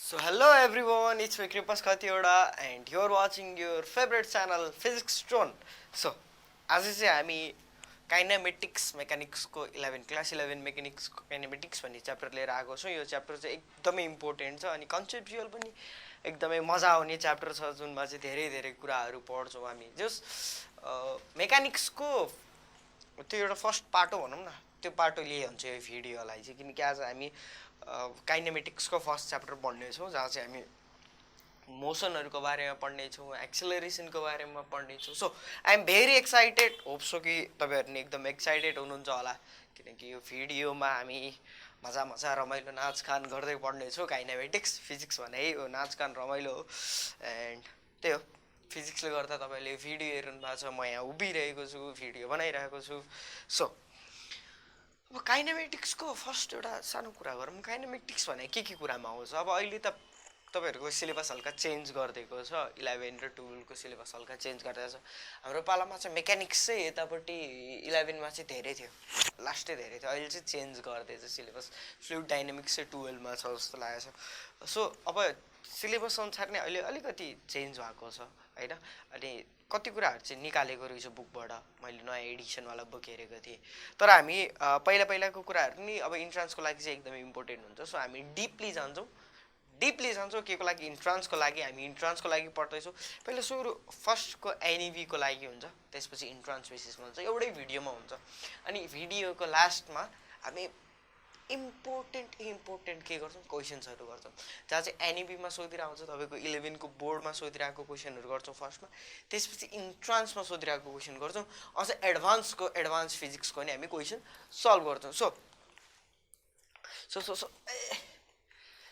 So hello everyone, it's me Kripas Khatioda and you're watching your favorite channel Physics Drone. So आज चाहिँ हामी kinematics मेकानिक्सको 11 class 11 मेकानिक्सको kinematics भन्ने chapter लिएर आएको छौँ। यो च्याप्टर चाहिँ एकदमै इम्पोर्टेन्ट छ अनि कन्सेप्चुअल पनि एकदमै मजा आउने च्याप्टर छ जुनमा चाहिँ धेरै धेरै कुराहरू पढ्छौँ हामी। जस मेकानिक्सको त्यो एउटा फर्स्ट पार्ट हो भनौँ न, त्यो पार्ट लिए हुन्छ यो भिडियोलाई चाहिँ, किनकि आज हामी काइनेमेटिक्सको फर्स्ट च्याप्टर पढ्नेछौँ जहाँ चाहिँ हामी मोसनहरूको बारेमा पढ्नेछौँ, एक्सेलरेसनको बारेमा पढ्नेछौँ। So I am very excited, hope so कि तपाईँहरू नि एकदम एक्साइटेड हुनुहुन्छ होला, किनकि यो भिडियोमा हामी मजा मजा रमाइलो नाचगान गर्दै पढ्नेछौँ। काइनेमेटिक्स फिजिक्स भने है नाचगान रमाइलो हो एन्ड त्यही हो, फिजिक्सले गर्दा तपाईँले भिडियो हेर्नु भएको छ, म यहाँ उभिरहेको छु भिडियो बनाइरहेको छु। सो अब काइनेमेटिक्सको फर्स्ट एउटा सानो कुरा गरौँ। काइनेमेटिक्स भने के कुरामा आउँछ? अब अहिले त तपाईँहरूको सिलेबस हल्का चेन्ज गरिदिएको छ, 11 र 12को सिलेबस हल्का चेन्ज गरिदिएको छ। हाम्रो पालामा चाहिँ मेकानिक्स चाहिँ यतापट्टि 11मा चाहिँ धेरै थियो, लास्टै धेरै थियो, अहिले चाहिँ चेन्ज गरिदिएछ सिलेबस। फ्लुइड डाइनामिक्स चाहिँ 12मा छ जस्तो लागेको छ। सो अब सिलेबस अनुसार नै अहिले अलिकति चेन्ज भएको छ होइन। अनि कति कुराहरू चाहिँ निकालेको रहेछ बुकबाट, मैले नयाँ एडिसनवाला बुक हेरेको थिएँ। तर हामी पहिलाको कुराहरू नि अब इन्ट्रान्सको लागि चाहिँ एकदमै इम्पोर्टेन्ट हुन्छ। सो हामी डिपली जान्छौँ के को लागि? इन्ट्रान्सको लागि। हामी इन्ट्रान्सको लागि पढ्दैछौँ। पहिला सुरु फर्स्टको एनइबीको लागि हुन्छ, त्यसपछि इन्ट्रान्स बेसिसमा हुन्छ, एउटै भिडियोमा हुन्छ। अनि भिडियोको लास्टमा हामी इम्पोर्टेन्ट के गर्छौँ? क्वेसन्सहरू गर्छौँ, जहाँ चाहिँ एनइबीमा सोधिरहेको हुन्छ, तपाईँको 11को बोर्डमा सोधिरहेको क्वेसनहरू गर्छौँ फर्स्टमा। त्यसपछि इन्ट्रान्समा सोधिरहेको क्वेसन गर्छौँ। अझ एडभान्स फिजिक्सको नि हामी क्वेसन सल्भ गर्छौँ।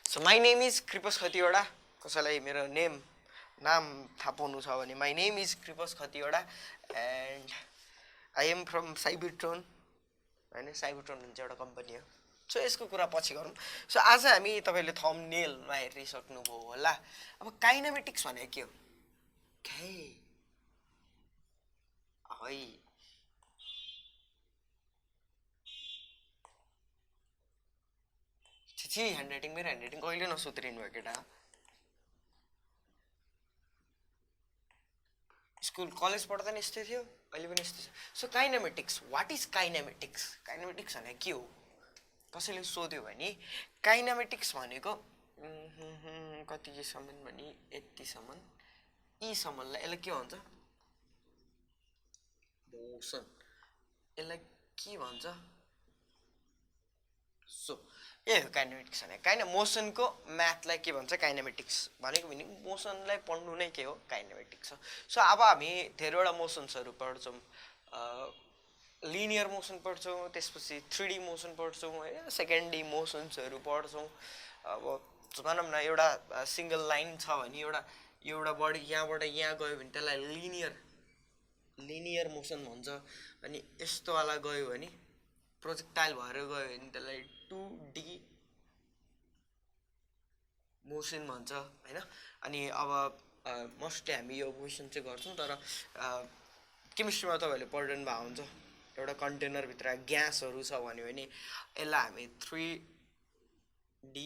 So my name is Kripas Khatiwada. कसैलाई मेरो नाम थाहा पाउनु छ भने my name is Kripas Khatiwada and I am from Cybertron होइन। साइबरट्रोन भन्छ एउटा कम्पनी हो। सो यसको कुरा पछि गरौँ। सो आज हामी तपाईँले थम्बनेलमा हेरिसक्नुभयो होला। अब काइनेमेटिक्स भनेको के हो? है छिछि मेरो ह्यान्डराइटिङ कहिले नसुध्रिनु भयो केटा। स्कुल कलेज पढ्दा नि यस्तै थियो, अहिले पनि यस्तै छ। So kinematics, what is kinematics? Kinematics भनेको के हो? कसैले सोध्यो भने काइनेमेटिक्स भनेको कतिसम्म भने यतिसम्म, यीसम्मलाई यसलाई के भन्छ? मोसन। यसलाई के भन्छ? सो ए हो काइनेमेटिक्स भने। मोसनको म्याथलाई के भन्छ? काइनेमेटिक्स भनेको मिनिङ मोसनलाई पढ्नु नै के हो? काइनेमेटिक्स हो। सो अब हामी धेरैवटा मोसन्सहरू पढ्छौँ। लिनियर मोसन पढ्छौँ, त्यसपछि 3D मोसन पढ्छौँ होइन, सेकेन्ड डी मोसन्सहरू पढ्छौँ। अब भनौँ न एउटा सिङ्गल लाइन छ भने एउटा बडी यहाँबाट यहाँ गयो भने त्यसलाई लिनियर मोसन भन्छ। अनि यस्तोवाला गयो भने प्रोजेक्टाइल भएर गयो भने त्यसलाई 2D मोसन भन्छ होइन। अनि अब मोस्टली हामी यो क्वेसन चाहिँ गर्छौँ, तर केमिस्ट्रीमा तपाईँहरूले पढ्नु भएको हुन्छ। एउटा कन्टेनरभित्र ग्यासहरू छ भन्यो भने यसलाई हामी 3D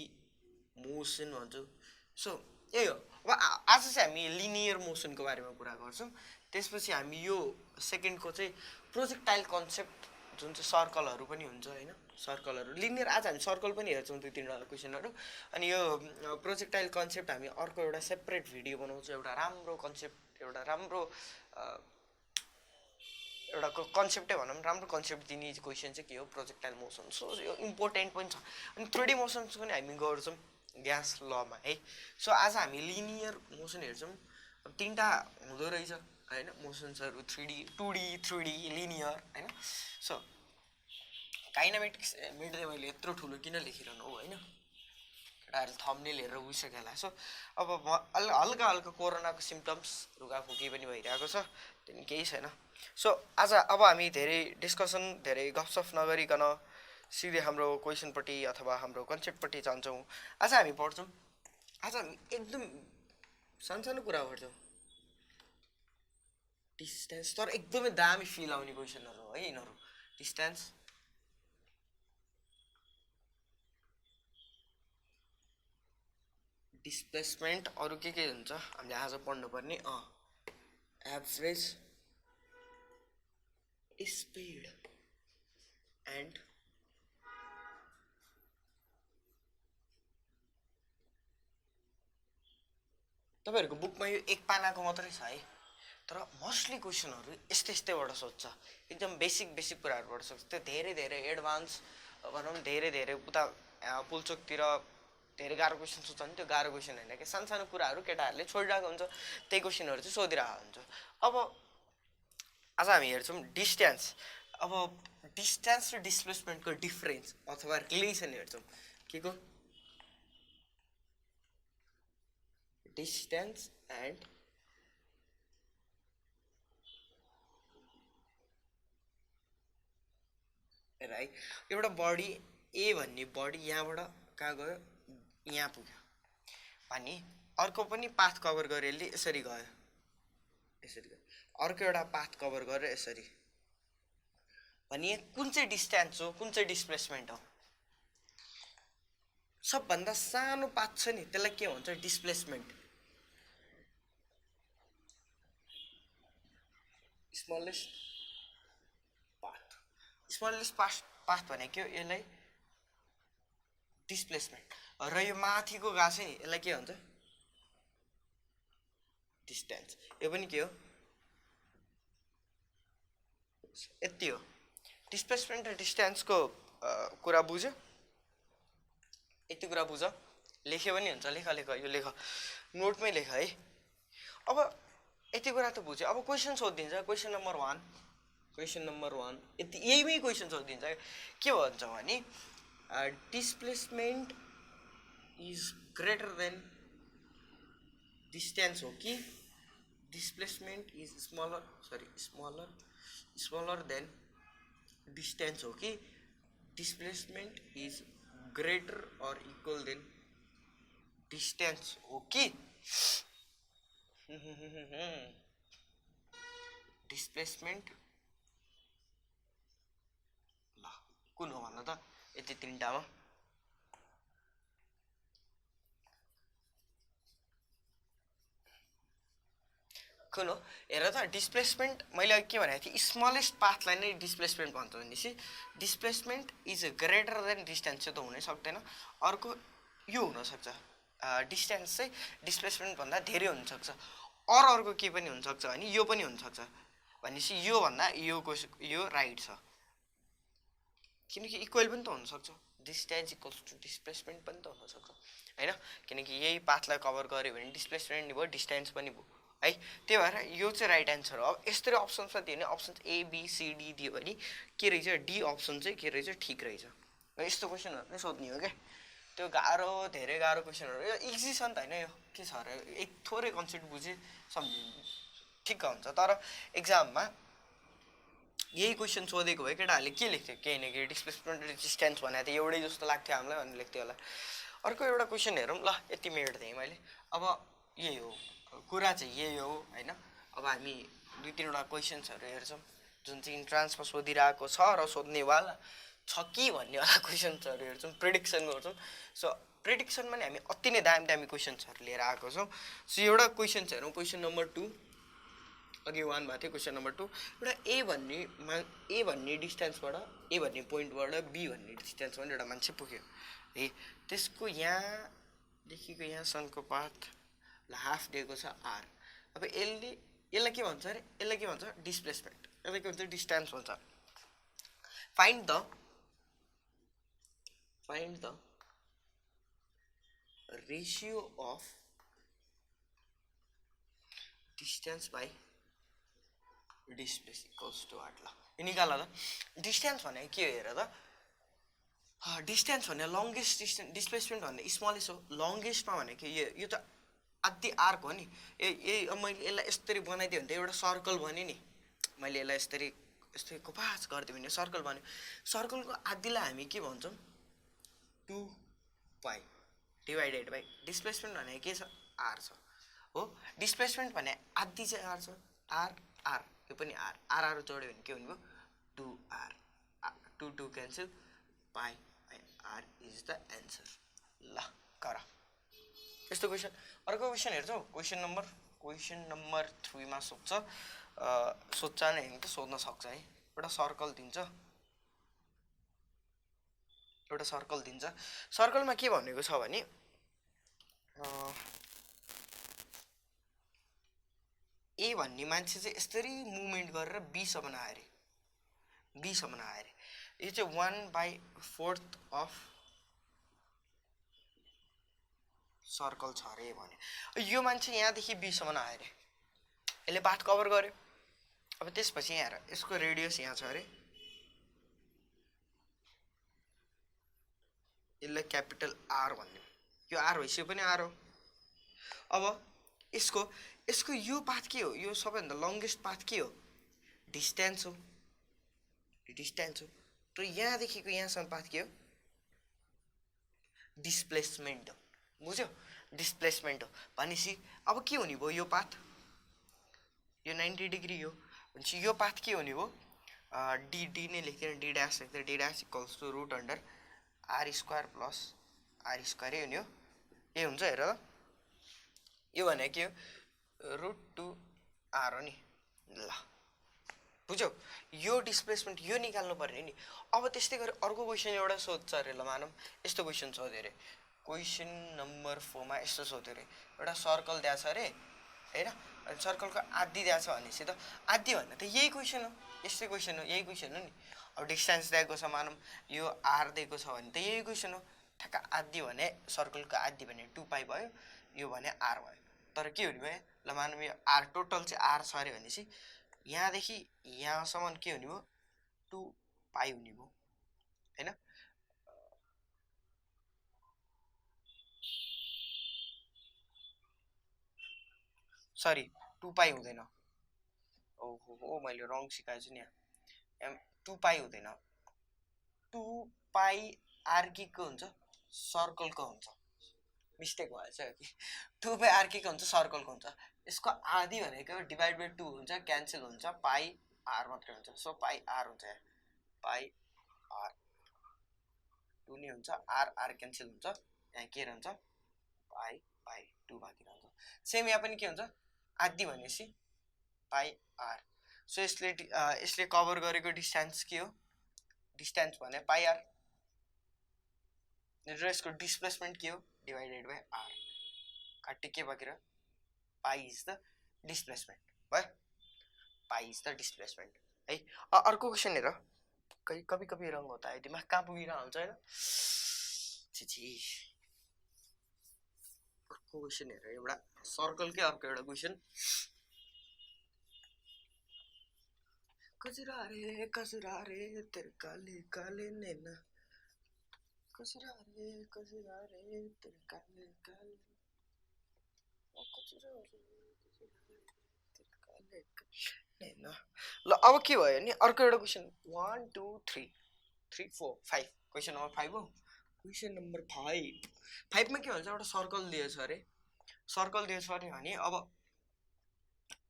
मोसन भन्छौँ। सो यही हो। अब आज चाहिँ हामी लिनियर मोसनको बारेमा कुरा गर्छौँ। त्यसपछि हामी यो सेकेन्डको चाहिँ प्रोजेक्टाइल कन्सेप्ट, जुन चाहिँ सर्कलहरू पनि हुन्छ होइन, सर्कलहरू लिनियर। आज हामी सर्कल पनि हेर्छौँ 2-3वटा क्वेसनहरू। अनि यो प्रोजेक्टाइल कन्सेप्ट हामी अर्को एउटा सेपरेट भिडियो बनाउँछौँ। एउटा राम्रो कन्सेप्ट, एउटा कन्सेप्टै भनौँ, राम्रो कन्सेप्ट दिने क्वेसन चाहिँ के हो? Projectile motion. सो यो इम्पोर्टेन्ट पनि छ। अनि 3D मोसन्स पनि हामी गर्छौँ ग्यास लमा है। सो आज हामी लिनियर मोसन हेर्छौँ। अब 3टा हुँदो रहेछ होइन मोसन्सहरू, 2D लिनियर होइन। सो काइनेमेटिक्स मेट्दै मैले यत्रो ठुलो किन लेखिरहनु हो होइन, केटाहरू थम्बनेल हेरेर बुझिसक्यो होला। सो अब हल्का कोरोनाको सिम्टम्स, रुगाखोकी पनि भइरहेको छ, त्यहाँदेखि केही छैन। सो अब हामी धेरै डिस्कसन, धेरै गफसफ नगरिकन सिधै हाम्रो क्वेसनपट्टि अथवा हाम्रो कन्सेप्टपट्टि जान्छौँ। आज हामी पढ्छौँ, आज हामी एकदम सानो कुरा पढ्छौँ, डिस्टेन्स। तर एकदमै दामी फिल आउने क्वेसनहरू हो है यिनीहरू। डिस्प्लेसमेन्ट अरू के हुन्छ हामीले आज पढ्नुपर्ने एभरेज स्पिड एन्ड तपाईँहरूको बुकमा यो एक पानाको मात्रै छ है, तर मोस्टली क्वेसनहरू यस्तैबाट सोध्छ, एकदम बेसिक कुराहरूबाट सोध्छ। त्यो धेरै एडभान्स भनौँ धेरै उता पुल्चोकतिर धेरै गाह्रो क्वेसन सोध्छ भने त्यो गाह्रो क्वेसन होइन कि, सानो कुराहरू केटाहरूले छोडिरहेको हुन्छ, त्यही क्वेसनहरू चाहिँ सोधिरहेको हुन्छ। अब आज हामी हेर्छौँ डिस्टेन्स। अब डिस्टेन्स र डिस्प्लेसमेन्टको डिफरेन्स अथवा रिलेसन हेर्छौँ के को, डिस्टेन्स एन्ड राइट। एउटा बडी ए भन्ने बडी यहाँबाट कहाँ गयो, यहाँ पुग्यो अनि अर्को पनि पाथ कभर गर्यो, यसले यसरी गयो, यसरी गयो, अर्को एउटा पाथ कभर गरेर यसरी, भने कुन चाहिँ डिस्टेन्स हो, कुन चाहिँ डिस्प्लेसमेन्ट हो। सबभन्दा सानो पाथ छ नि त्यसलाई के भन्छ, डिस्प्लेसमेन्ट। स्मलेस्ट पाथ भनेको यसलाई डिस्प्लेसमेन्ट, र यो माथिको गएको छ नि यसलाई के भन्छ, डिस्टेन्स। यो पनि के हो, यति हो। डिस्प्लेसमेन्ट र डिस्टेन्सको कुरा बुझ्यो, यति कुरा बुझ, लेख्यो पनि हुन्छ, लेख यो लेख, नोटमै लेख है। अब यति कुरा त बुझ्यो, अब क्वेसन सोधिदिन्छ, क्वेसन नम्बर 1 यति, यहीमै क्वेसन सोधिदिन्छ के भन्छ भने displacement is greater than distance हो कि displacement is smaller then distance हो कि डिस्प्लेसमेन्ट इज ग्रेटर और इक्वल देन डिस्टेन्स हो कि डिस्प्लेसमेन्ट ल कुन हो भन्नु त, यति तीनटामा कुन हो हेर त। डिस्प्लेसमेन्ट मैले अघि के भनेको थिएँ, स्मलेस्ट पाथलाई नै डिस्प्लेसमेन्ट भन्छ भनेपछि displacement is greater than distance चाहिँ त हुनै सक्दैन। अर्को यो हुनसक्छ, डिस्टेन्स चाहिँ डिस्प्लेसमेन्टभन्दा धेरै हुनसक्छ, अर्को के पनि हुनसक्छ भने यो पनि हुनसक्छ, भनेपछि योभन्दा यो राइट छ, किनकि इक्वल पनि त हुनसक्छ, डिस्टेन्स इक्वल्स टु डिस्प्लेसमेन्ट पनि त हुनसक्छ होइन, किनकि यही पाथलाई कभर गऱ्यो भने डिस्प्लेसमेन्ट भयो, डिस्टेन्स पनि भयो है। त्यही भएर यो चाहिँ राइट एन्सर हो। अब यसरी अप्सन्समा दियो भने अप्सन ABCD दियो भने के रहेछ, डी अप्सन चाहिँ के रहेछ, ठिक रहेछ। यस्तो क्वेसनहरू नै सोध्ने हो क्या, त्यो गाह्रो धेरै गाह्रो क्वेसनहरू, यो इजी छ नि त होइन, यो के छ अरे, एक थोरै कन्सेप्ट बुझे सम्झिनु ठिक्क हुन्छ। तर एक्जाममा यही क्वेसन सोधेको भए केटाहरूले के लेख्थ्यो, केही न केही डिस्प्लेसमेन्ट डिस्टेन्स भनेको त एउटै जस्तो लाग्थ्यो हामीलाई भनेर लेख्थ्यो होला। अर्को एउटा क्वेसन हेरौँ ल, यति मिनट दिएँ मैले। अब यही हो कुरा चाहिँ, यही हो होइन। अब हामी 2-3वटा क्वेसन्सहरू हेर्छौँ जुन चाहिँ इन्ट्रान्समा सोधिरहेको छ र सोध्नेवाला छ कि भन्नेवाला क्वेसन्सहरू हेर्छौँ, प्रेडिक्सन गर्छौँ। सो प्रेडिक्सनमा नि हामी अति नै दामी क्वेसन्सहरू लिएर आएको छौँ। सो एउटा क्वेसन्स हेरौँ, क्वेसन नम्बर 2, अघि 1 भएको थियो, क्वेसन नम्बर 2 एउटा ए भन्ने डिस्टेन्सबाट, ए भन्ने पोइन्टबाट बी भन्ने डिस्टेन्समा एउटा मान्छे पुग्यो है, त्यसको यहाँदेखिको यहाँसम्मको पाथ हाफ दिएको छ आर। अब यसलाई के भन्छ अरे, यसलाई के भन्छ, डिस्प्लेसमेन्ट, यसलाई के भन्छ, डिस्टेन्स भन्छ। Find the ratio of distance by displace equals to R. ल यो निकाल त। डिस्टेन्स भनेको के हो हेर त, डिस्टेन्स भने लङ्गेस्ट डिस्टेन्स, डिस्प्लेसमेन्ट भन्ने स्मलेस्ट हो, लङ्गेस्टमा भनेको यो त आधी आर्क हो नि। मैले यसलाई यसरी बनाइदियो भने त एउटा सर्कल बन्यो नि, मैले यसलाई यस्तै कोपास गरिदियो भने सर्कल बन्यो। सर्कलको आधीलाई हामी के भन्छौँ, 2π डिभाइडेड बाई डिस्प्लेसमेन्ट भनेको के छ, आर छ हो। डिस्प्लेसमेन्ट भने आधी चाहिँ आर छ, आर यो पनि आर जोड्यो भने के हुने भयो, 2r, 2 cancel, pi R is the answer. ल गर यस्तो क्वेसन अर्को क्वेसन हेर्छौ क्वेसन नम्बर 3 मा सोध्छ सोध्छ नै हैन त सोध्न सक्छ है एउटा सर्कल दिन्छ सर्कलमा के भनेको छ भने ए भन्ने मान्छे चाहिँ यसरी मुभमेन्ट गरेर बी सम्म आयो अरे यो चाहिँ 1/4 अफ सर्कल छ अरे भने यो मान्छे यहाँदेखि बी सम्म आयो अरे यसले पाथ कभर गर्यो अब त्यसपछि यहाँ हेर यसको रेडियस यहाँ छ अरे यसलाई क्यापिटल आर भन्ने यो आर भइसक्यो पनि आर हो अब यसको यो पाथ के हो यो सबैभन्दा लङ्गेस्ट पाथ के हो डिस्टेन्स हो र यहाँदेखिको यहाँसम्म पाथ के हो डिस्प्लेसमेन्ट हो बुझ्यो डिस्प्लेसमेन्ट हो भनेपछि अब के हुने भयो यो पाथ यो 90 डिग्री हो भनेपछि यो पाथ के हुने भयो डी नै लेख्दैन D dash equals to root under R square plus R square हुने हो यही हुन्छ हेर यो भने के हो रुट 2 आर हो नि ल बुझ्यौ यो डिस्प्लेसमेन्ट यो निकाल्नु पर्ने नि अब त्यस्तै गरी अर्को क्वेसन एउटा सोध्छ अरे ल मानौँ यस्तो क्वेसन सोध्यो अरे क्वेसन नम्बर 4 मा यस्तो सोध्यो अरे एउटा सर्कल दिएको छ अरे हैन अनि सर्कलको आधी दिएको छ भनेपछि त आधी भन्ने त यही क्वेसन हो यस्तै क्वेसन हो यही क्वेसन हो नि अब डिस्टेन्स दिएको छ मानौँ यो आर दिएको छ भने त यही क्वेसन हो ठ्याक्क आधी भने सर्कलको आधी भने 2 पाइ भयो यो भने आर भयो तर के हुने भयो ल मानौँ यो आर टोटल चाहिँ आर छ अरे भनेपछि यहाँदेखि यहाँसम्म के हुने भयो 2 पाइ हुने भयो हैन सरी 2 पाइ हुँदैन ओहो मैले रङ सिकाएछु नि यहाँ 2 पाइ हुँदैन 2 पाइ आर के को हुन्छ सर्कलको हुन्छ मिस्टेक भएछ कि 2 पाइ आर के को हुन्छ सर्कलको हुन्छ यसको आधी भनेको डिभाइड बाइ 2 हुन्छ क्यान्सल हुन्छ पाइ आर मात्रै हुन्छ सो पाइ आर हुन्छ पाइ आर 2 नै हुन्छ आर आर क्यान्सल हुन्छ यहाँ के रहन्छ पाइ पाइ 2 बाँकी रहन्छ सेम यहाँ पनि के हुन्छ आधी भनेपछि पाइ आर सो यसले कभर गरेको डिस्टेन्स के हो डिस्टेन्स भने पाइ आर र यसको डिस्प्लेसमेन्ट के हो डिवाइडेड बाइ आर काट्टे के बाँकी रह्यो पाइ इज द डिस्प्लेसमेन्ट भयो पाइ इज द डिस्प्लेसमेन्ट है अर्को क्वेसन हेर कभी कभी रङ होता है दिमाग कहाँ पुगिरहेको हुन्छ होइन छिछि अर्को क्वेसन हेर एउटा सर्कलकै अर्को एउटा क्वेसन कजरा रे तेरे काले काले नैना कजरा रे तेरे काले काले कजरा रे तेरे काले नैना ल अब के भयो नि अर्को एउटा क्वेसन 1 2 3 3 4 5 क्वेसन नम्बर 5 हो क्वेसन नम्बर 5 मा के भन्छ एउटा सर्कल दिएछ अरे भने अब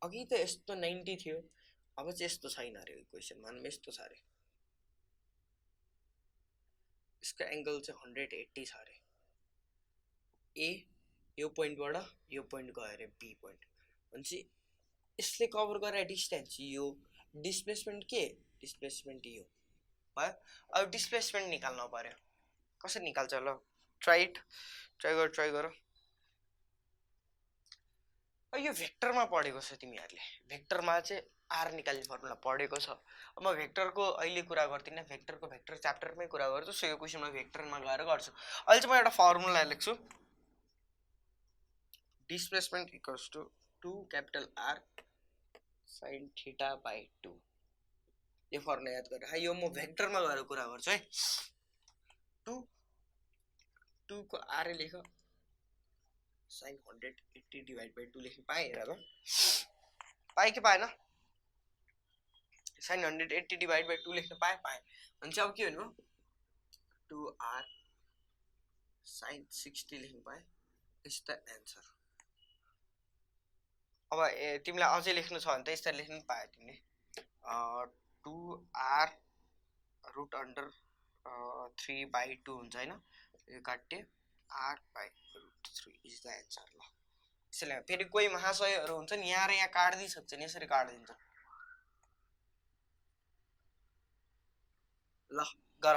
अघि त यस्तो 90 थियो अब चाहिँ यस्तो छैन अरे क्वेसन मानमा यस्तो छ अरे यसको एंगल चाहिँ 180 छ अरे ए यो पोइन्टबाट यो पोइन्ट गयो अरे बी पोइन्ट भनेपछि यसले कभर गरे डिस्टेन्स यो डिस्प्लेसमेन्ट के डिस्प्लेसमेन्ट यो भयो अब डिस्प्लेसमेन्ट निकाल्नु पर्यो कसरी निकाल्छ ल ट्राई गर यो भेक्टरमा पढेको छ तिमीहरूले भेक्टरमा चाहिँ आर निकाल्ने फर्मुला पढेको छ अब म भेक्टरको अहिले कुरा गर्दिनँ भेक्टर च्याप्टरमै कुरा गर्छु सो यो क्वेसनमा भेक्टरमा गएर गर्छु अहिले चाहिँ म एउटा फर्मुला लेख्छु displacement equals to 2 capital R sin theta by 2 यो फर्मुला याद गरेर यो म भेक्टरमा गएर कुरा गर्छु है 2 को आर लेख sin 180 डिवाइड बाइ 2 लेख्न पाएँ हेर ल पाएँ कि पाएन sin 180 डिवाइड बाइ 2 लेख्न पाएँ भने चाहिँ अब के हुनु 2r sin 60 लेख्न पाएँ इज द एन्सर अब तिमीलाई अझै लेख्नु छ भने त यसरी लेख्न पाए तिमीले 2r रुट अन्डर 3/2 हुन्छ हैन यो काट्टे r/√6 3 इज द एन्सर ल यसले फेरि कोही महाशयहरू हुन्छन् यहाँ र यहाँ काट्दै सक्छन् यसरी काट्दिन्छ ल गर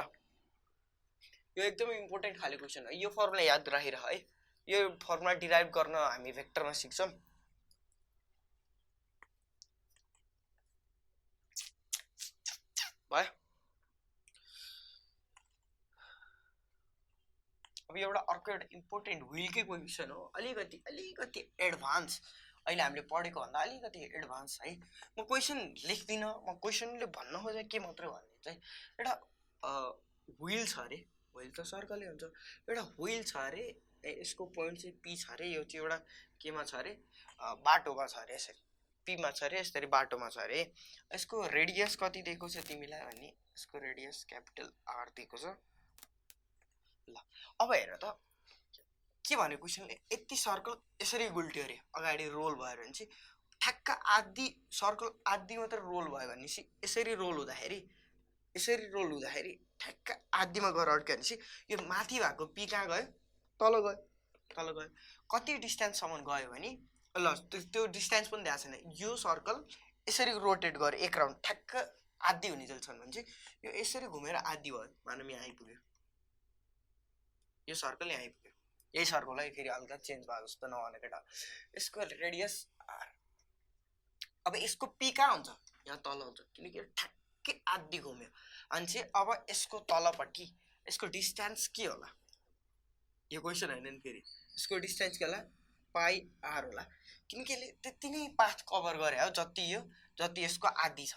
यो एकदमै इम्पोर्टेन्ट खाले क्वेसन हो यो फर्मुला याद राखेर है यो फर्मुला डिराइभ गर्न हामी भेक्टरमा सिक्छौं भयो अब एउटा अर्को एउटा इम्पोर्टेन्ट व्हीलकै क्वेसन हो अलिकति एडभान्स अहिले हामीले पढेको भन्दा अलिकति एडभान्स है म क्वेसन लेख्दिन म क्वेसनले भन्न खोजे के मात्रै भन्ने चाहिँ एउटा व्हील छ अरे व्हील त सर्कलै हुन्छ एउटा व्हील छ अरे यसको पोइन्ट चाहिँ पी छ अरे यो चाहिँ एउटा केमा छ अरे बाटोमा छ अरे यसरी पीमा छ अरे यसरी बाटोमा छ अरे यसको रेडियस कति दिएको छ तिमीलाई भन्ने यसको रेडियस क्यापिटल आर दिएको छ ल अब हेर त के भने क्वेसनले यति सर्कल यसरी गुल्ट्यो अरे अगाडि रोल भयो भने चाहिँ ठ्याक्क आधी सर्कल आधी मात्र रोल भयो भने चाहिँ यसरी रोल हुँदाखेरि ठ्याक्क आधीमा गएर अड्क्यो भने चाहिँ यो माथि भएको पी कहाँ गयो तल गयो कति डिस्टेन्ससम्म गयो भने ल त्यो डिस्टेन्स पनि दिएको छैन यो सर्कल यसरी रोटेट गऱ्यो एक राउन्ड ठ्याक्क आधी हुने जल्छन् भने चाहिँ यो यसरी घुमेर आधी भयो मानौँ यहाँ आइपुग्यो यो सर्कल यहाँ आइपुग्यो यही सर्कललाई फेरि हल्का चेन्ज भयो जस्तो नभने केटा यसको रेडियस आर अब यसको पी कहाँ हुन्छ यहाँ तल हुन्छ किनकि ठ्याक्कै आधी घुम्यो अनि चाहिँ अब यसको तलपट्टि यसको डिस्टेन्स के होला यो क्वेसन होइन नि फेरि यसको डिस्टेन्स के होला पाई आर होला किनकि यसले त्यति नै पाथ कभर गरे हो जति यसको आधी छ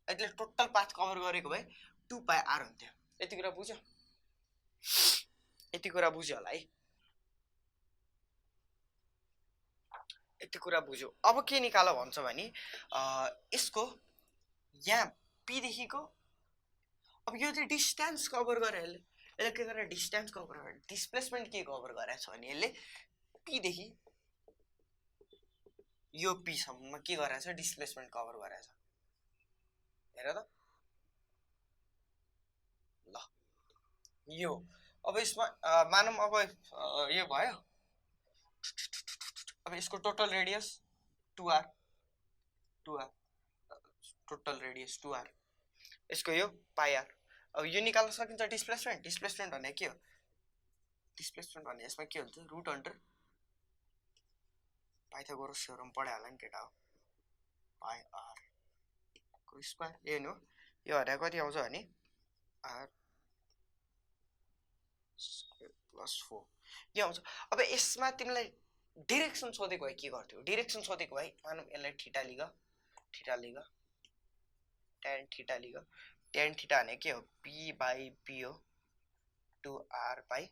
यसले टोटल पाथ कभर गरेको भए 2 पाई आर हुन्थ्यो यति कुरा बुझ्यो होला है यति कुरा बुझ्यो अब के निकाल भन्छ भने यसको यहाँ पी देखिको अब यो चाहिँ डिस्टेन्स कभर गरे यसले के गरेर डिस्टेन्स कभर गरे डिस्प्लेसमेन्ट के कभर गरेछ भने यसले पी देखि यो पी सम्ममा के गरेछ डिस्प्लेसमेन्ट कभर गरेछ हेर त ल यो अब यसमा मानौँ अब यो भयो अब यसको total radius 2r total radius 2r यसको यो पाई आर अब यो निकाल्न सकिन्छ डिस्प्लेसमेन्ट भने के हो डिस्प्लेसमेन्ट भने यसमा के हुन्छ रुट अन्डर पाइथागोरस थ्योरम पढाइ होला नि केटा हो पाई आर को स्क्वायर यो नि हो यो हरे कति आउँछ भने आर प्लस 4 यो आउँछ अब यसमा तिमीलाई डिरेक्सन सोधेको भए के गर्थ्यौ डिरेक्सन सोधेको भए मानौँ यसलाई थीटा लिग tan थीटा भने के हो p by p हो 2r by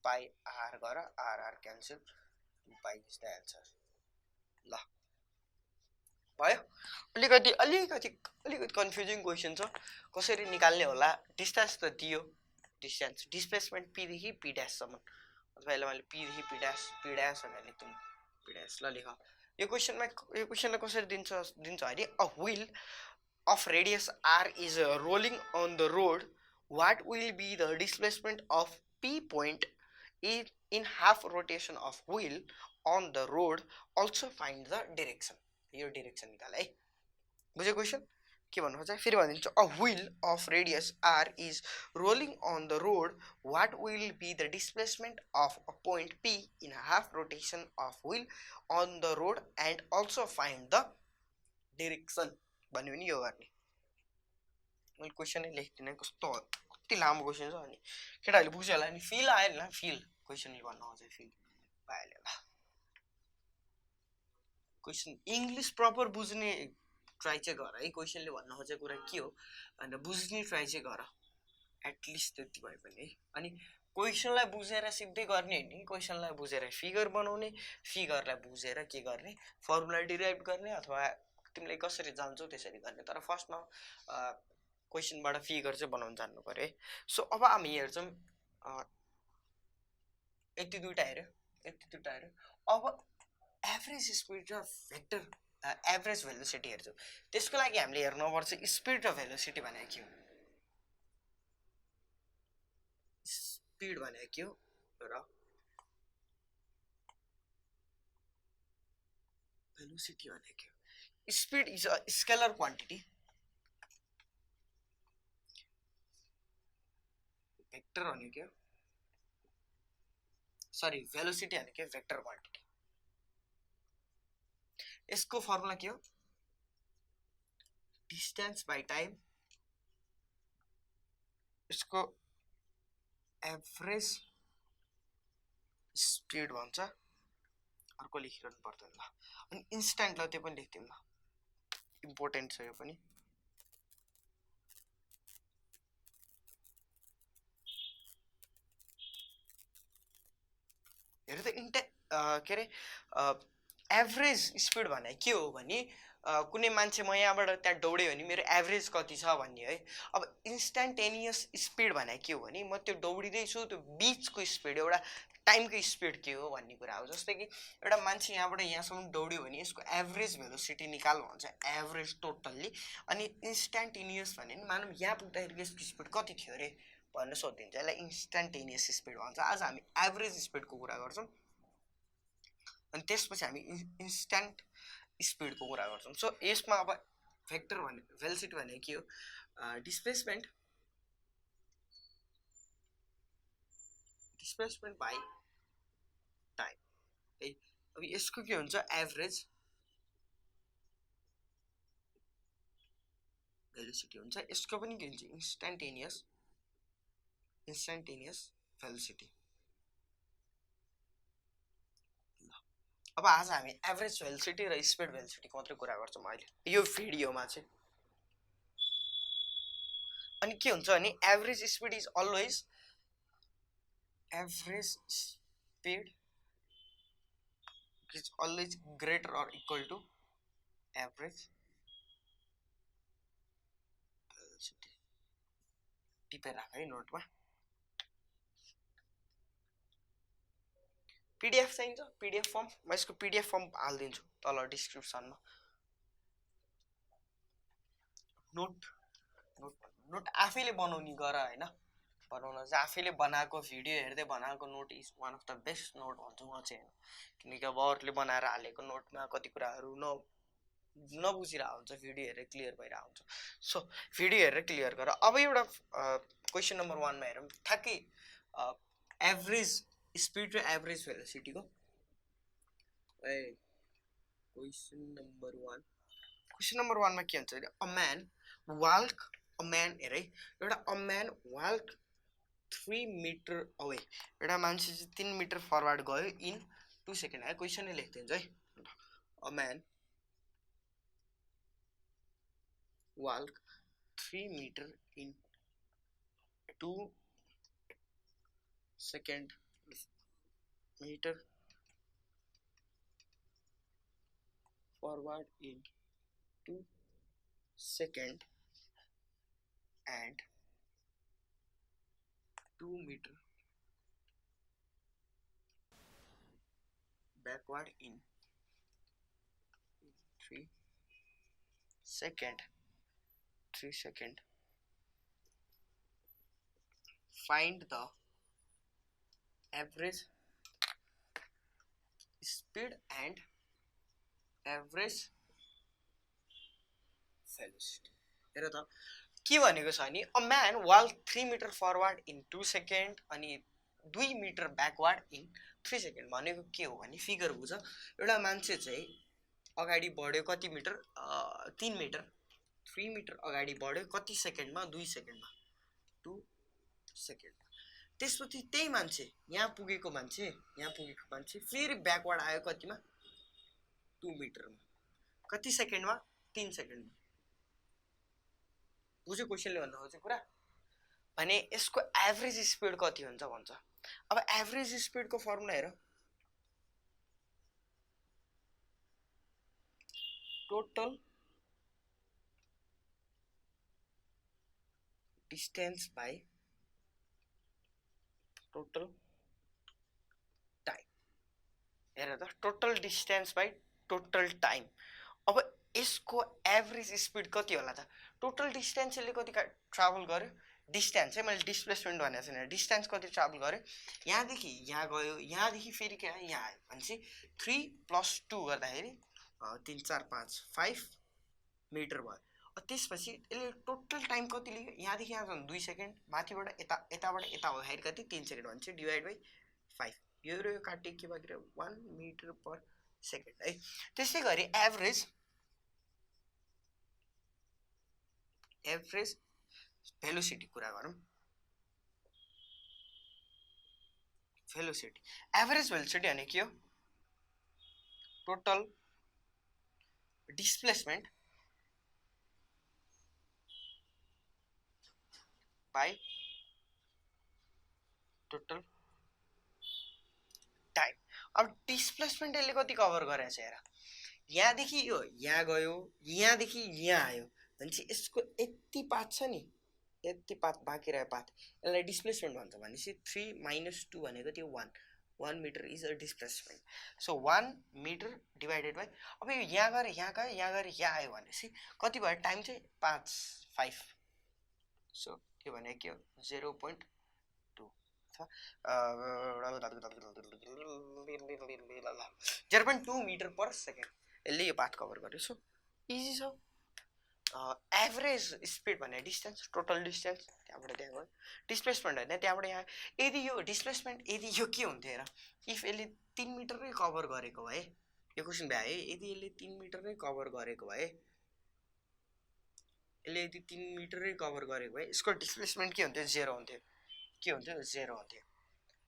पाई आर गर r cancel 2 pi is the answer ल भयो अलिकति कन्फ्युजिङ क्वेसन छ कसरी निकाल्ने होला डिस्टेन्स त दियो डिस्प्लेसमेन्ट p देखि p ड्याश सम्म अथवा यसलाई मैले p देखि p ड्याश भनेर लेख्छौँ p ड्याश ल लेख यो क्वेसनलाई कसरी दिन्छ भने a wheel of radius r is rolling on the road what will be the displacement of p point in half rotation of wheel on the road also find the direction यो direction निकाल है बुझ्यो question के भन्नु खोज्छ फेरि भनिदिन्छु a wheel of radius r is rolling on the road what will be the displacement of a point p in half rotation of wheel on the road and also find the direction भन्यो नि यो गर्ने मैले question नै लेख्दिनँ कति लामो question छ अनि केटाहरूले बुझ्यो होला नि फिल आयो नि फिल क्वेसनले भन्नु आउँछ फिल पाइहाल्यो होला क्वेसन इङ्ग्लिस प्रपर बुझ्ने ट्राई चाहिँ गर है क्वेसनले भन्न खोजेको कुरा के हो भनेर बुझ्ने ट्राई चाहिँ गर एटलिस्ट त्यति भए पनि है अनि क्वेसनलाई बुझेर सिधै गर्ने होइन नि क्वेसनलाई बुझेर फिगर बनाउने फिगरलाई बुझेर के गर्ने फर्मुला डिराइभ गर्ने अथवा तिमीले कसरी जान्छौ त्यसरी गर्ने तर फर्स्टमा क्वेसनबाट फिगर चाहिँ बनाउन जान्नु पर्यो है सो अब हामी हेर्छौँ यति दुईटा हेऱ्यो अब एभरेज स्पिड र भेक्टर एभरेज भेलोसिटी हेर्छौँ त्यसको लागि हामीले हेर्नुपर्छ स्पिड र भेलोसिटी भनेको के हो स्पिड भनेको के हो र भेलोसिटी भनेको speed is a scalar quantity vector भनेको सरी भेलोसिटी भनेको भेक्टर क्वान्टिटी यसको फर्मुला के हो डिस्टेन्स बाई टाइम यसको एभरेज स्पीड भन्छ अर्को लेखिरहनु पर्दैन ल अनि इन्स्ट्यान्ट ल त्यो पनि लेख्दिउँ ल इम्पोर्टेन्ट छ यो पनि हेर त के अरे एभरेज स्पीड भने के हो भने कुनै मान्छे म यहाँबाट त्यहाँ दौड्यो भने मेरो एभरेज कति छ भन्ने है अब इन्स्ट्यान्टेनियस स्पीड भने के हो भने म त्यो दौडिँदैछु त्यो बिचको स्पीड एउटा टाइमको स्पीड के हो भन्ने कुरा हो जस्तै कि एउटा मान्छे यहाँबाट यहाँसम्म दौड्यो भने यसको एभरेज भेलोसिटी निकाल भन्छ एभरेज टोटल्ली अनि इन्स्ट्यान्टेनियस भने मानौँ यहाँ पुग्दाखेरि यसको स्पीड कति थियो अरे भनेर सोधिदिन्छ यसलाई इन्स्ट्यान्टेनियस स्पीड भन्छ आज हामी एभरेज स्पीडको कुरा गर्छौँ अनि त्यसपछि हामी इन्स्ट्यान्ट स्पीडको कुरा गर्छौँ सो यसमा अब भेक्टर भने भेलोसिटी भनेको के हो डिस्प्लेसमेन्ट बाई टाइम है अब यसको के हुन्छ एभरेज भेलोसिटी हुन्छ यसको पनि के हुन्छ इन्स्ट्यान्टेनियस भेलोसिटी अब आज हामी एभरेज भेलोसिटी र स्पीड भेलोसिटीको मात्रै कुरा गर्छौँ अहिले यो भिडियोमा चाहिँ अनि के हुन्छ भने average speed is always average speed is always greater or equal to average velocity टिपेर राख है नोटमा पीडीएफ चाहिन्छ पीडीएफ फर्म म यसको पीडीएफ फर्म हालिदिन्छु तल डिस्क्रिप्सनमा नोट आफैले बनाउने गर हैन बनाउन चाहिँ आफैले बनाएको भिडियो हेर्दै बनाएको note is one of the best note भन्छु म चाहिँ किनकि अब अरूले बनाएर हालेको नोटमा कति कुराहरू नबुझिरहेको हुन्छ भिडियो हेरेर क्लियर भइरहेको हुन्छ सो भिडियो हेरेर क्लियर गर अब एउटा क्वेसन नम्बर 1 मा हेरौँ ठ्याक्कै एभरेज स्पीड र एभरेज भेलोसिटीको क्वेसन नम्बर 1 मा के हुन्छ भने अ म्यान हेर है एउटा म्यान वाल्क 3 मिटर अवे एउटा मान्छे चाहिँ 3 मिटर फरवर्ड गयो इन 2 सेकेन्ड है क्वेसनै लेख्दिन्छु है a man walk 3 metre in 2 second meter forward in 2 second and 2 meter backward in 3 second find the average speed and average velocity हेर त के भनेको छ नि a man walk 3 metre forward in 2 second अनि 2 मिटर ब्याकवर्ड इन 3 सेकेन्ड भनेको के हो भने फिगर बुझ एउटा मान्छे चाहिँ अगाडि बढ्यो कति मिटर 3 मिटर 3 मिटर अगाडि बढ्यो कति सेकेन्डमा 2 सेकेन्डमा 2 सेकेन्ड त्यसपछि त्यही मान्छे यहाँ पुगेको मान्छे फेरि ब्याकवर्ड आयो कतिमा 2 मिटरमा कति सेकेन्डमा 3 सेकेन्डमा बुझ्यो क्वेसनले भन्नु खोजेको कुरा भने यसको एभरेज स्पिड कति हुन्छ भन्छ अब एभरेज स्पिडको फर्मुला हेर total distance by total time हेर त total distance by total time अब यसको एभरेज स्पिड कति होला त टोटल डिस्टेन्स यसले कति ट्राभल गर्यो डिस्टेन्स है, मैले डिस्प्लेसमेन्ट भनेको छैन, डिस्टेन्स कति ट्राभल गरेँ, यहाँदेखि यहाँ गयो, यहाँदेखि फेरि के आयो, यहाँ आयो भनेपछि 3 + 2 गर्दाखेरि 3 4 5 5 मिटर भयो। त्यसपछि यसले टोटल टाइम कति लियो, यहाँदेखि यहाँ 2 सेकेन्ड, माथिबाट यताबाट यता हुँदाखेरि कति 3 सेकेन्ड भन्छ, डिभाइड बाई 5, यो काटे के भयो 1 मिटर पर सेकेन्ड है। त्यसै गरी एभरेज भेलोसिटी कुरा गरौँ। भेलोसिटी एभरेज भेलोसिटी भने के हो, total displacement by total time. अब डिस्प्लेसमेन्ट यसले कति कभर गरेछ हेर, यहाँदेखि यो यहाँ गयो, यहाँदेखि यहाँ आयो भनेपछि यसको यति पाथ छ नि, यति पाथ बाँकी रह्यो पाथ, यसलाई डिस्प्लेसमेन्ट भन्छ। भनेपछि 3 - 2 भनेको त्यो 1 metre is a displacement. So 1 metre divided by, अब यो यहाँ गएर यहाँ गयो, यहाँ गएर यहाँ आयो भनेपछि कति भयो टाइम चाहिँ 5 सो त्यो भनेको के हो 0.2 0.2 मिटर पर सेकेन्ड यसले यो पाथ कभर गर्यो। सो इजी छ। एभरेज स्पिड भने डिस्टेन्स, टोटल डिस्टेन्स त्यहाँबाट त्यहाँ गयो, डिस्प्लेसमेन्ट होइन त्यहाँबाट यहाँ। यदि यो डिस्प्लेसमेन्ट यदि यो के हुन्थ्यो हेर, इफ यसले 3 मिटरै कभर गरेको भए, यो क्वेसन भए है, यदि यसले 3 मिटरै कभर गरेको भए, यसले यदि 3 मिटरै कभर गरेको भए यसको डिस्प्लेसमेन्ट के हुन्थ्यो 0 हुन्थ्यो, के हुन्थ्यो 0 हुन्थ्यो।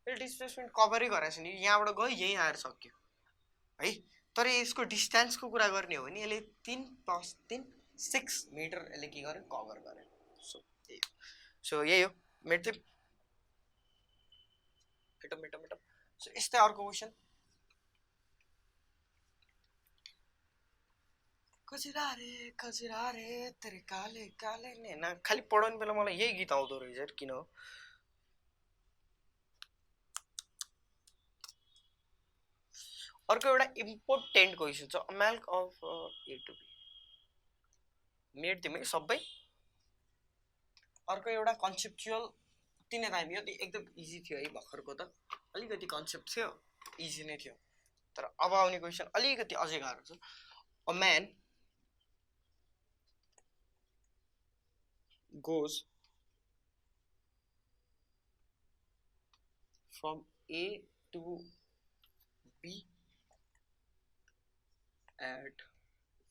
यसले डिस्प्लेसमेन्ट कभरै गरेको छ नि, यहाँबाट गयो यहीँ आएर सक्यो है। तर यसको डिस्टेन्सको कुरा गर्ने हो भने यसले 3 + 3 6 मिटर यसले के गर्यो कभर गर्यो। सो यही हो मेट्दै मेटम। सो यस्तै अर्को क्वेसन, कजरा रे तेरे काले काले ने, खालि पढाउने बेला मलाई यही गीत आउँदो रहेछ किन हो। अर्को एउटा इम्पोर्टेन्ट क्वेसन छ, अमाल्क अफ ए टु बी, मेट तिमी सबै। अर्को एउटा कन्सेप्चुअल तिनै टाइम, यो एकदम इजी थियो है, भर्खरको त अलिकति कन्सेप्ट थियो, इजी नै थियो। तर अब आउने क्वेसन अलिकति अझै गाह्रो छ। A man goes from A to B at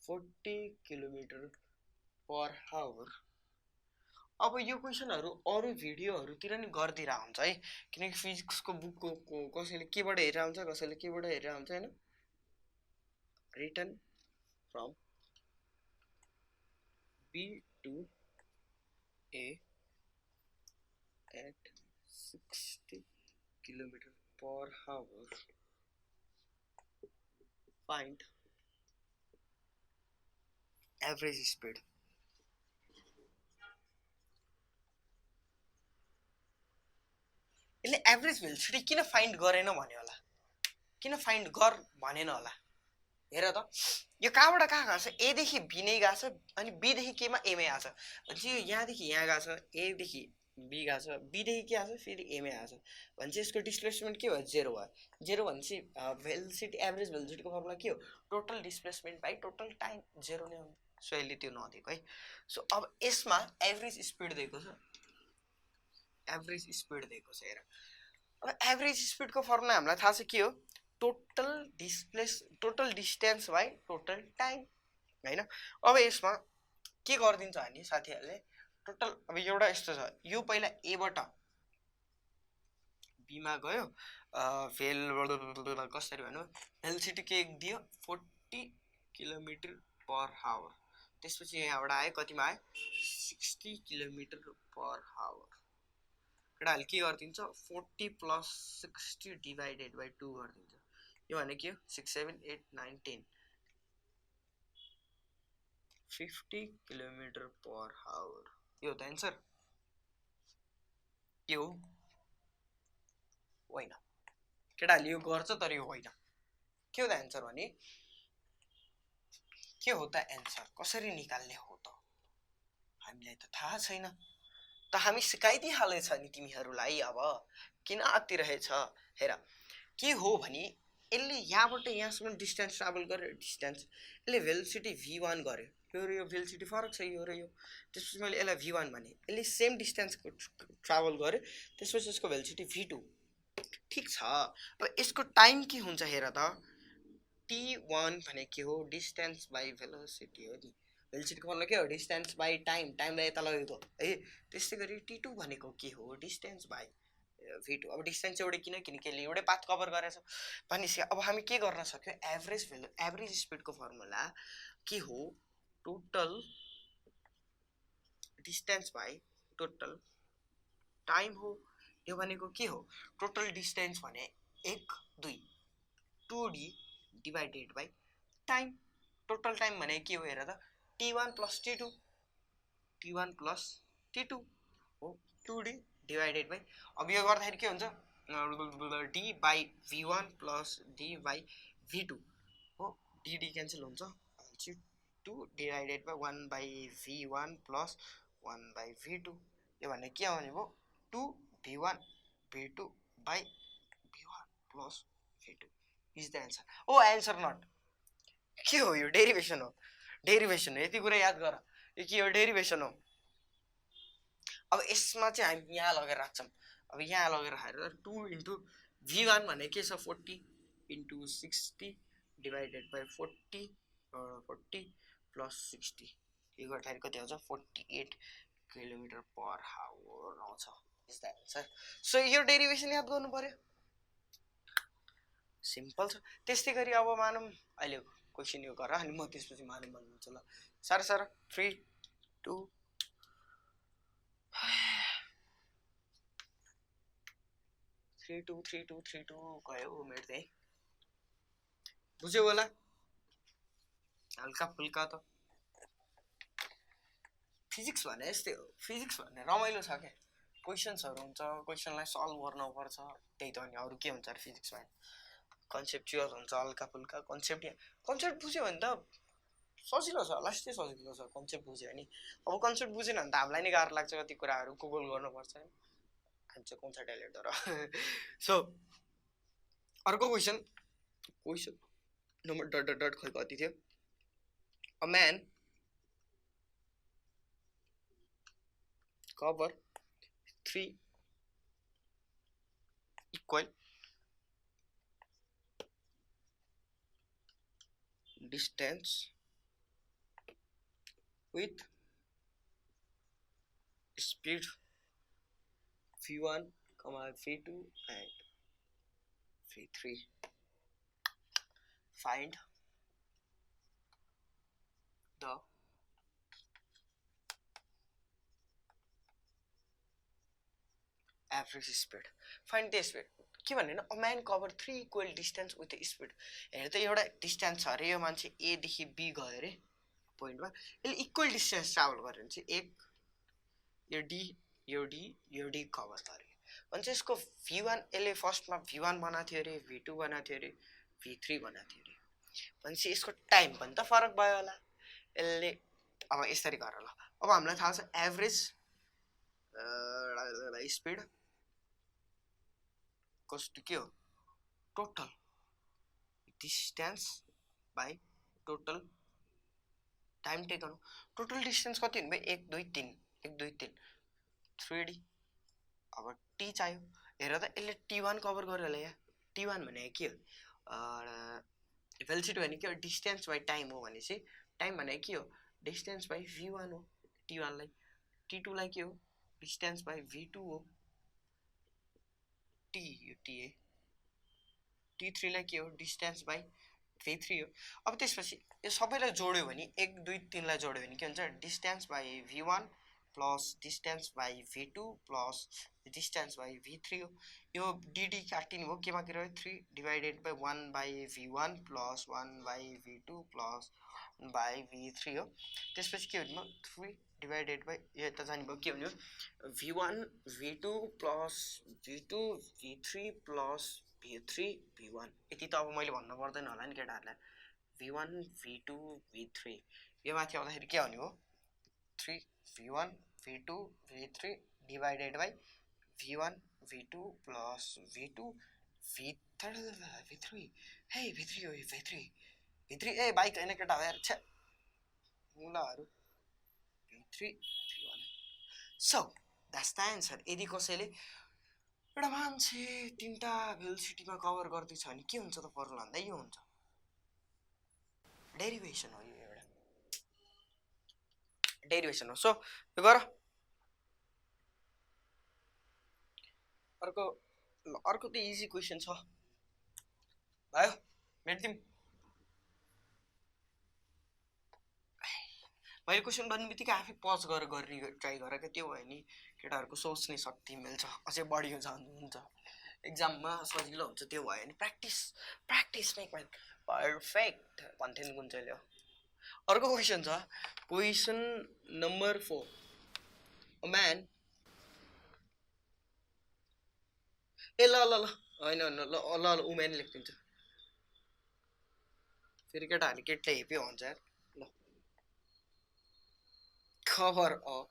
40 km/h। अब यो क्वेसनहरू अरू भिडियोहरूतिर नि गरिदिएर हुन्छ है, किनकि फिजिक्सको बुकको कसैले केबाट हेरेर हुन्छ, कसैले केबाट हेरेर हुन्छ होइन। Return from B to A at 60 km/h, find average speed। यसले एभरेज भेलोसिटी किन फाइन्ड गरेन भन्यो होला, किन फाइन्ड गर भनेन होला। हेर त यो कहाँबाट कहाँ गएको छ, एदेखि बी नै गएको छ, अनि बीदेखि केमा एमै आएको छ भनेपछि यो यहाँदेखि यहाँ गएको छ, एदेखि बी गएको छ, बीदेखि के आएको छ फेरि एमै आएको छ भनेपछि यसको डिस्प्लेसमेन्ट के भयो 0 भयो। 0 भनेपछि भेलोसिटी एभरेज भेलोसिटीको फर्मुला के हो, total displacement by total time 0 नै हो। सो यसले त्यो नदिएको है। सो अब यसमा एभरेज स्पिड दिएको छ, एभरेज स्पिड दिएको छ हेर। अब एभरेज स्पिडको फर्मुला हामीलाई थाहा छ के हो, total distance by total time होइन। अब यसमा के गरिदिन्छ भने साथीहरूले टोटल, अब एउटा यस्तो छ, यो पहिला एबाट बीमा गयो, कसरी भन्नु, भेलोसिटी के दियो 40 km/h, त्यसपछि यहाँबाट आयो कतिमा आयो 60 km/h। केटाहरूले के गरिदिन्छ 40 + 60 डिभाइडेड बाई 2 गरिदिन्छ, यो भने के हो 6 7 8 9 10 50 km/h। यो त एन्सर के हो, होइन। केटाहरूले यो गर्छ तर यो होइन। के हो त एन्सर भने, के हो त एन्सर कसरी निकाल्ने हो त हामीलाई त थाहा छैन। त हामी सिकाइदिइहालेछ नि तिमीहरूलाई। अब किन आत्तिरहेछ हेर के हो भने यसले यहाँबाट यहाँसम्म डिस्टेन्स ट्राभल गर्यो, डिस्टेन्स यसले भेलोसिटी v1 गर्यो, यो भेलोसिटी फरक छ यो र यो। त्यसपछि मैले यसलाई v1 भने, यसले सेम डिस्टेन्सको ट्राभल गर्यो, त्यसपछि यसको भेलोसिटी v2। ठिक छ। अब यसको टाइम के हुन्छ हेर त, t1 भने के हो, डिस्टेन्स बाई भेलोसिटी हो नि। भेलोसिटीको मतलब के हो, डिस्टेन्स बाई टाइम, टाइमलाई यता लगेको है। त्यस्तै गरी t2 भनेको के हो, डिस्टेन्स बाई v2। अब डिस्टेन्स एउटै किनकि यसले एउटै पाथ कभर गरेछ भनेपछि अब हामी के गर्न सक्यो, एभरेज स्पिडको फर्मुला के हो, total distance by total time हो। यो भनेको के हो, टोटल डिस्टेन्स भने 1 2 2d divided by time. Total time भने के हो हेर त, t1 प्लस t2 हो, 2d डिभाइडेड बाई, अब यो गर्दाखेरि के हुन्छ, d by v1 plus d by v2 हो, dd क्यान्सल हुन्छ, 2 divided by 1 by v1 plus 1 by v2। यो भने के आउने भयो, 2 v1 v2 by v1 plus v2 is the answer. Oh answer not, के हो यो, डेरिभेसन हो, यति कुरा याद गर, यो के हो, डेरिभेसन हो। अब यसमा चाहिँ हामी यहाँ लगेर राख्छौँ। अब यहाँ लगेर राखेर 2 इन्टु v1 भने के छ, 40 इन्टु 60 डिभाइडेड बाई 40 प्लस 60, यो गर्दाखेरि कति आउँछ, 48 किलोमिटर पर आवर आउँछ, इज द एन्सर। सो यो डेरिभेसन याद गर्नु पर्यो, सिम्पल छ। त्यस्तै गरी अब मानौँ अहिले क्वेसन यो गर, अनि म त्यसपछि मानौँ भन्नुहुन्छ ल। सर 3 2 3 2 गयो मेट्दै, बुझ्यो होला हल्का फुल्का त। फिजिक्स भने यस्तै हो, फिजिक्स भन्ने रमाइलो छ क्या, क्वेसन्सहरू हुन्छ, क्वेसनलाई सल्भ गर्नुपर्छ, त्यही त हो नि, अरू के हुन्छ र फिजिक्समा। कन्सेप्चुअल हुन्छ, हल्का फुल्का कन्सेप्ट बुझ्यो भने त सजिलो छ, लास्टै सजिलो छ कन्सेप्ट बुझ्यो भने। अब कन्सेप्ट बुझेन भने त हामीलाई नै गाह्रो लाग्छ, कति कुराहरू गुगल गर्नुपर्छ, हामी चाहिँ कुन छ ट्यालेन्ट तर। सो अर्को क्वेसन नम्बर डट खै कति थियो, a man cover 3 equal distance with speed v1, v2 and v3. Find the average speed. Find the speed. के भन्ने, a man cover 3 equal distance with speed. हेर त एउटा डिस्टेन्स छ अरे, यो मान्छे ए देखि बी गयो अरे पोइन्टमा, यसले इक्वल डिस्टेन्स ट्राभल गर्यो भने चाहिँ एक यो डी कभर गर्यो भने चाहिँ यसको v1, यसले फर्स्टमा v1 बनाएको थियो अरे, v2 बनाएको थियो अरे, v3 बनाएको थियो अरे, भनेपछि यसको टाइम पनि त फरक भयो होला। यसले अब यसरी गर ल, अब हामीलाई थाहा छ एभरेज स्पिड कस्तो के हो, total distance by total time taken. Total distance कति हुनु भयो, 1 2 3 3d। अब टी चाहियो, हेर त यसले t1 कभर गर्यो होला, यहाँ t1 भने के हो, भेलोसिटी भने के हो, डिस्टेन्स बाई टाइम हो भनेपछि टाइम भने के हो, डिस्टेन्स बाई v1 हो, t1 लाई, t2 लाई के हो, डिस्टेन्स बाई v2 हो, t3 लाई के हो, डिस्टेन्स बाई v3 हो। अब त्यसपछि यो सबैलाई जोड्यो भने 1 2 3 लाई जोड्यो भने के हुन्छ, distance by v1 plus distance by v2 plus distance by v3 हो। यो dd काटिने भयो, केमा के रह्यो, 3 divided by 1 by v1 plus 1 by v2 plus 1 by v3 हो। त्यसपछि के हुने भयो, 3 डिभाइडेड बाई, यो यता जाने भयो, के हुने हो, v1 v2 plus v2 v3 plus v3 v1। यति त अब मैले भन्नु पर्दैन होला नि केटाहरूलाई, v1 v2 v3, यो माथि आउँदाखेरि के हुने हो, 3 v1 v2 v3 divided by v1 v2 plus v2 v3 hey v3 हो v3 ए बाइक हैन केटा यार छे मुलाहरु v3 v1 so that's the answer यदि कसैले एउटा मान्छे तीनटा भेलोसिटीमा कभर गर्दैछ भने के हुन्छ त फर्मुला भन्दा यो हुन्छ डेरिभेसन हो यो एउटा डेरिभेसन हो सो यो गर अर्को त इजी क्वेशन छ भयो भेट्दिम मैले क्वेशन भन्ने बित्तिकै आफै पज गरेर गर्ने ट्राई गरेको त्यो भयो नि केटाहरूको सोच्ने शक्ति मिल्छ अझै बढियो हुन्छ एक्जाममा सजिलो हुन्छ त्यो भयो नि प्र्याक्टिस मेक म्यान पर्फेक्ट भन्थे नि कुन चाहिँले अर्को क्वेशन छ क्वेशन नम्बर 4 अ म्यान ए ल ल ल हैन ल उमेन लेख्दिन्छ फेरि केटाहरूले केटले हेप्यो भन्छ यार ल cover up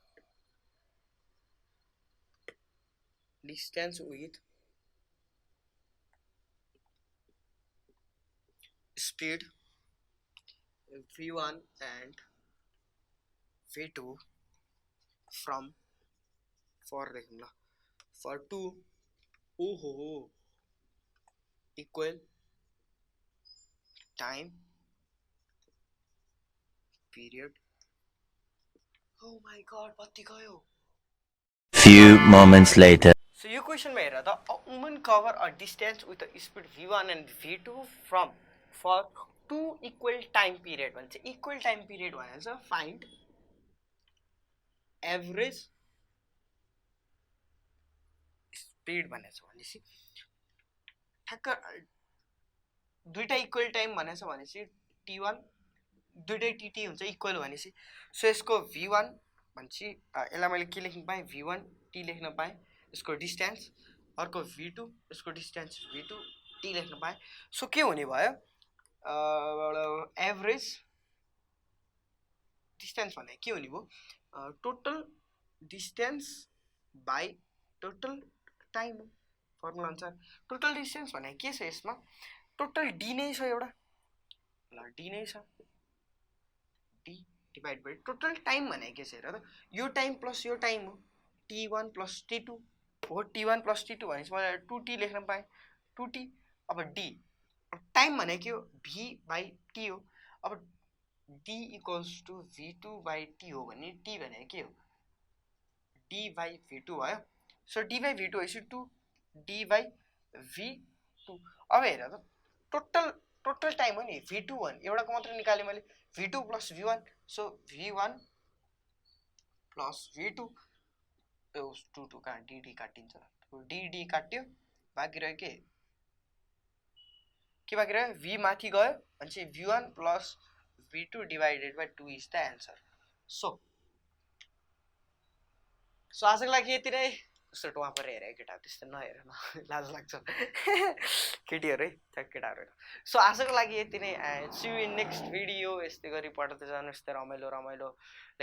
distance with speed v1 and v2 from for 2 equal time period. Oh my god, batti gayo. Few moments later. So your question ma hera ta a woman cover a distance with a speed v1 and v2 from for 2 equal time period bhancha equal time period bhancha find average speed भनेछ भनेसी ठ्याक्क दुईटा equal time भनेछ भनेसी t1 दुईटै tt हुन्छ equal भनेसी so यसको v1 भनेसी यसलाई मैले के लेख्न पाएँ v1 t लेख्न पाएँ यसको डिस्टेन्स अर्को v2 यसको डिस्टेन्स v2 t लेख्न पाएँ सो के हुने भयो एभरेज डिस्टेन्स भने के हुने भयो total distance by total time formula अनुसार टोटल डिस्टेन्स भने के छ यसमा टोटल d नै छ एउटा ल d नै छ d divide by total time भने के छ हेर त यो टाइम प्लस यो टाइम हो t1 प्लस t2 हो t1 प्लस t2 भनेपछि मलाई 2t लेख्न पाएँ 2t अब d टाइम भने के हो v बाइ t हो अब d equals to v2 by t हो भने t भने के हो d बाइ v2 भयो so d by v2 is 2 d by v2 अब हेर त टोटल टाइम हो नि v2 एउटाको मात्र निकाले मैले v2 plus v1 so v1 plus v2 2 कहाँ dd काटिन्छ dd काट्यो बाँकी रह्यो के बाँकी रह्यो v माथि गयो भनेपछि v1 plus v2 divided by 2 is the answer so आजको लागि यति नै जस्तो टुवा परेर हेरे केटा त्यस्तो नहेर न लाज लाग्छ केटीहरू है केटाहरू सो आजको लागि यति नै see you in next video यस्तै गरी पढ्दै जानु यस्तै रमाइलो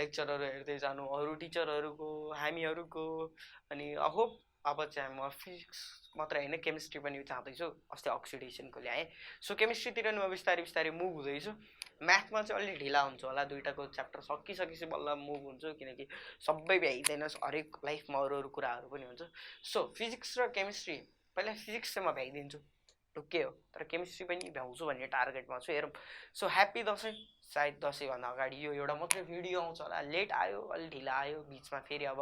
लेक्चरहरू हेर्दै जानु अरू टिचरहरूको हामीहरूको अनि होप अब चाहिँ म फिजिक्स मात्र हैन केमिस्ट्री पनि चाहदैछु अस्ति अक्सिडेसनको ल्याएँ सो केमिस्ट्रीतिर नि म बिस्तारै मुभ हुँदैछु म्याथमा चाहिँ अलि ढिला हुन्छ होला दुईटाको च्याप्टर सकिसकेपछि बल्ल मुभ हुन्छु किनकि सबै भ्याइँदैन हरेक लाइफमा अरू कुराहरू पनि हुन्छ सो फिजिक्स र केमिस्ट्री पहिला फिजिक्स चाहिँ म भ्याइदिन्छु ढुक्कै हो तर केमिस्ट्री पनि भ्याउँछु भन्ने टार्गेटमा छु हेरौँ सो ह्याप्पी दसैँ सायद दसैँभन्दा अगाडि यो एउटा मात्रै भिडियो आउँछ होला लेट आयो अलि ढिला आयो बिचमा फेरि अब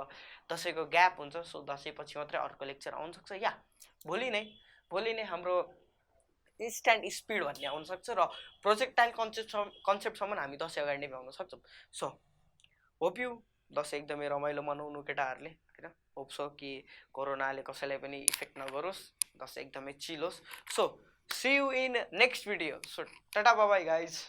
दसैँको ग्याप हुन्छ सो दसैँपछि मात्रै अर्को लेक्चर आउन सक्छ या भोलि नै हाम्रो इन्स्ट्यान्ट स्पिड भन्ने आउन सक्छ र प्रोजेक्टाइल कन्सेप्टसम्म हामी दसैँ अगाडि नै भ्याउन सक्छौँ सो होप यु दसैँ एकदमै रमाइलो मनाउनु केटाहरूले हैन होप सो कि कोरोनाले कसैलाई पनि इफेक्ट नगरोस् दसैँ एकदमै चिल होस् so see you in next video so tata bye bye guys